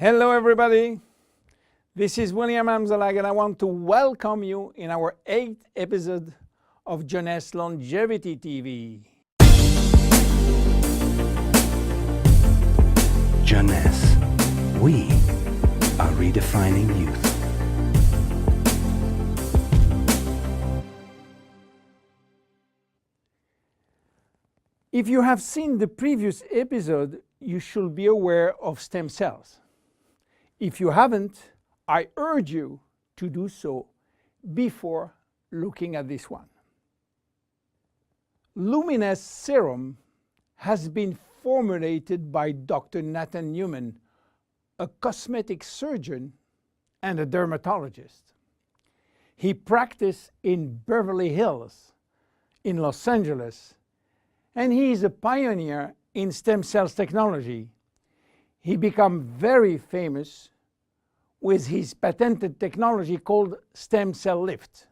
Hello everybody, this is William Amzalag and I want to welcome you in our 8th episode of Jeunesse Longevity TV. Jeunesse, we are redefining youth. If you have seen the previous episode, you should be aware of stem cells. If you haven't, I urge you to do so before looking at this one. Luminesce serum has been formulated by Dr. Nathan Newman, a cosmetic surgeon and a dermatologist. He practiced in Beverly Hills, in Los Angeles, and he is a pioneer in stem cells technology. He became very famous with his patented technology called stem cell lift.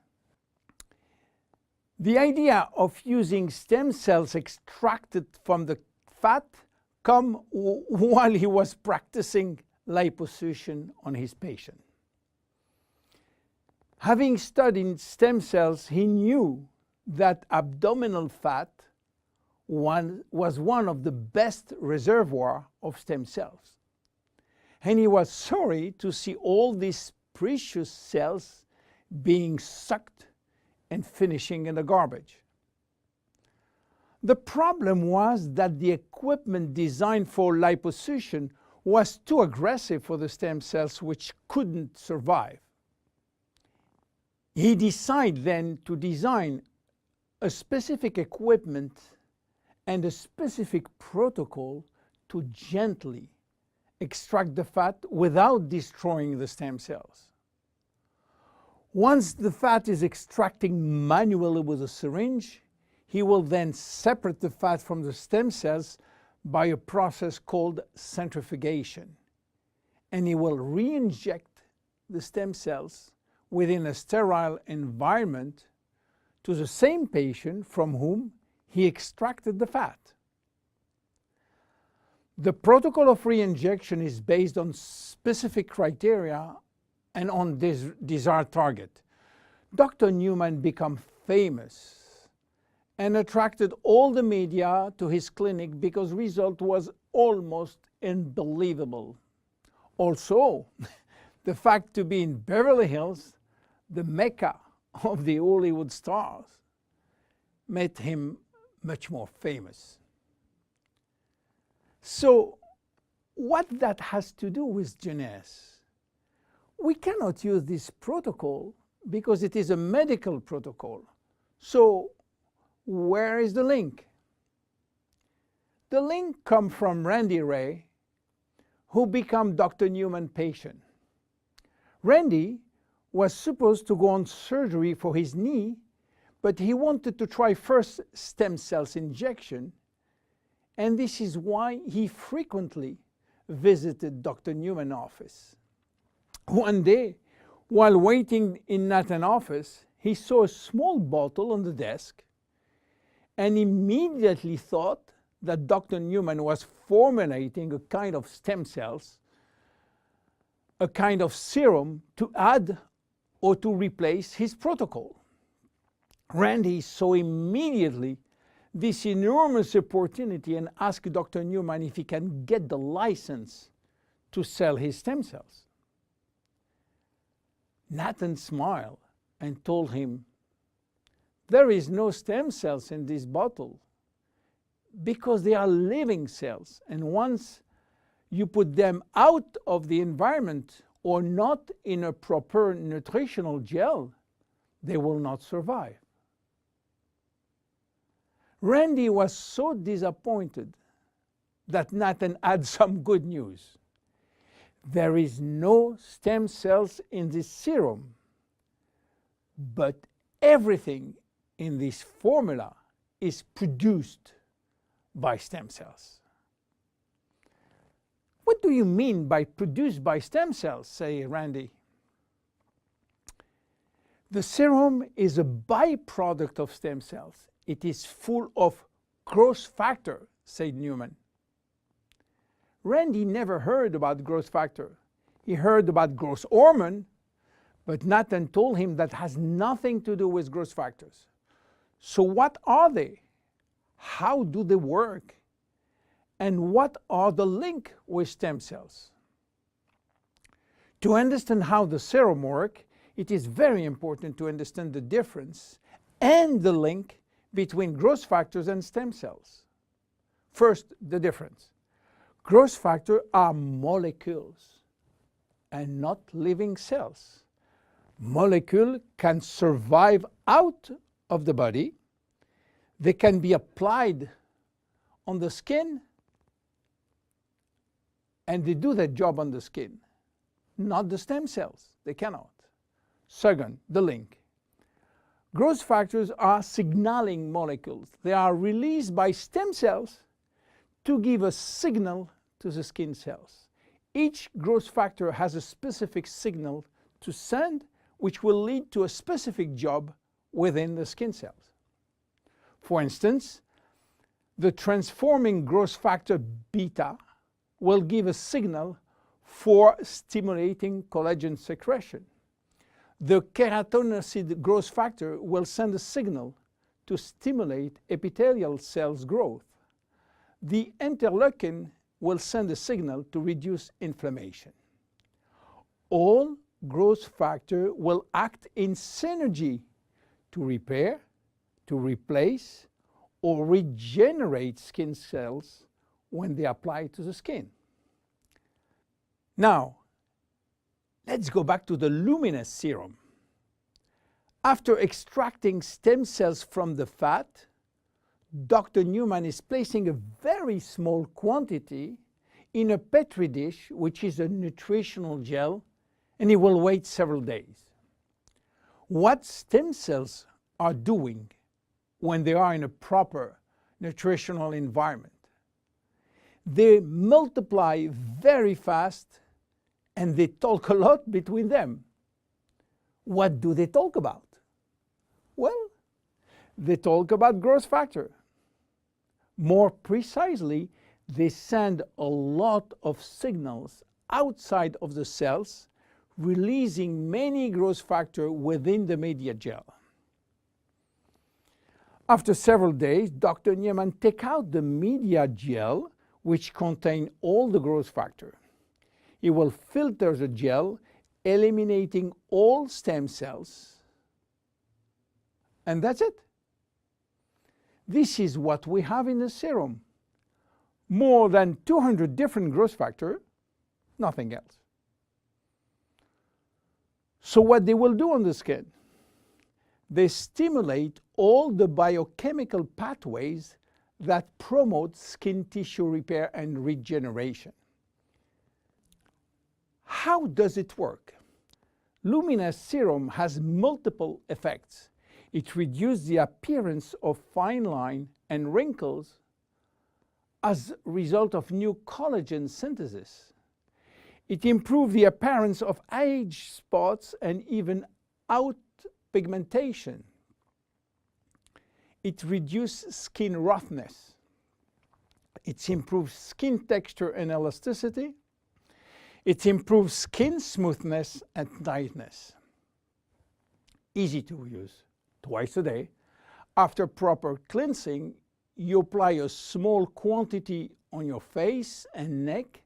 The idea of using stem cells extracted from the fat came while he was practicing liposuction on his patient. Having studied stem cells, he knew that abdominal fat was one of the best reservoirs of stem cells. And he was sorry to see all these precious cells being sucked and finishing in the garbage. The problem was that the equipment designed for liposuction was too aggressive for the stem cells, which couldn't survive. He decided then to design a specific equipment and a specific protocol to gently extract the fat without destroying the stem cells. Once the fat is extracted manually with a syringe, he will then separate the fat from the stem cells by a process called centrifugation. And he will re-inject the stem cells within a sterile environment to the same patient from whom he extracted the fat. The protocol of re-injection is based on specific criteria and on this desired target. Dr. Newman became famous and attracted all the media to his clinic because result was almost unbelievable. Also, the fact to be in Beverly Hills, the mecca of the Hollywood stars, made him much more famous. So, what that has to do with Jeunesse? We cannot use this protocol because it is a medical protocol. So, where is the link? The link comes from Randy Ray, who became Dr. Newman's patient. Randy was supposed to go on surgery for his knee, but he wanted to try first stem cells injection, and this is why he frequently visited Dr. Newman's office. One day, while waiting in Nathan's office, he saw a small bottle on the desk and immediately thought that Dr. Newman was formulating a kind of stem cells, a kind of serum to add or to replace his protocol. Randy saw immediately this enormous opportunity and asked Dr. Newman if he can get the license to sell his stem cells. Nathan smiled and told him, "There is no stem cells in this bottle because they are living cells, and once you put them out of the environment or not in a proper nutritional gel, they will not survive." Randy was so disappointed that Nathan had some good news. There is no stem cells in this serum, but everything in this formula is produced by stem cells. What do you mean by produced by stem cells, say Randy? The serum is a byproduct of stem cells. It is full of growth factor, said Newman. Randy never heard about growth factor. He heard about growth hormone, but Nathan told him that has nothing to do with growth factors. So what are they? How do they work? And what are the link with stem cells? To understand how the serum works, it is very important to understand the difference and the link between growth factors and stem cells. First, the difference. Growth factors are molecules and not living cells. Molecules can survive out of the body. They can be applied on the skin, and they do their job on the skin. Not the stem cells. They cannot. Second, the link. Growth factors are signaling molecules. They are released by stem cells to give a signal to the skin cells. Each growth factor has a specific signal to send, which will lead to a specific job within the skin cells. For instance, the transforming growth factor beta will give a signal for stimulating collagen secretion. The keratinocyte growth factor will send a signal to stimulate epithelial cells growth. The interleukin will send a signal to reduce inflammation. All growth factors will act in synergy to repair, to replace, or regenerate skin cells when they apply to the skin. Now, let's go back to the Luminesce serum. After extracting stem cells from the fat, Dr. Newman is placing a very small quantity in a petri dish, which is a nutritional gel, and he will wait several days. What stem cells are doing when they are in a proper nutritional environment? They multiply very fast and they talk a lot between them. What do they talk about? Well, they talk about growth factor. More precisely, they send a lot of signals outside of the cells, releasing many growth factors within the media gel. After several days, Dr. Newman takes out the media gel, which contains all the growth factor. He will filter the gel, eliminating all stem cells, and that's it. This is what we have in the serum. More than 200 different growth factors, nothing else. So what they will do on the skin? They stimulate all the biochemical pathways that promote skin tissue repair and regeneration. How does it work? Luminesce serum has multiple effects. It reduces the appearance of fine lines and wrinkles as a result of new collagen synthesis. It improves the appearance of age spots and even out pigmentation. It reduces skin roughness. It improves skin texture and elasticity. It improves skin smoothness and tightness. Easy to use. Twice a day. After proper cleansing, you apply a small quantity on your face and neck,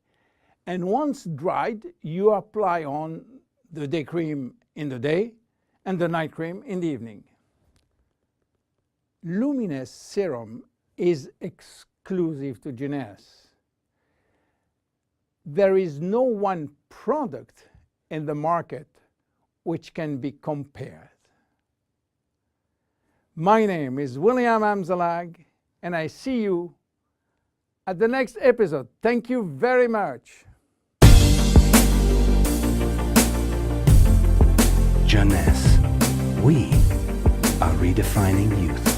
and once dried, you apply on the day cream in the day and the night cream in the evening. Luminesce serum is exclusive to Jeunesse. There is no one product in the market which can be compared. My name is William Amzalag, and I see you at the next episode. Thank you very much. Jeunesse. We are redefining youth.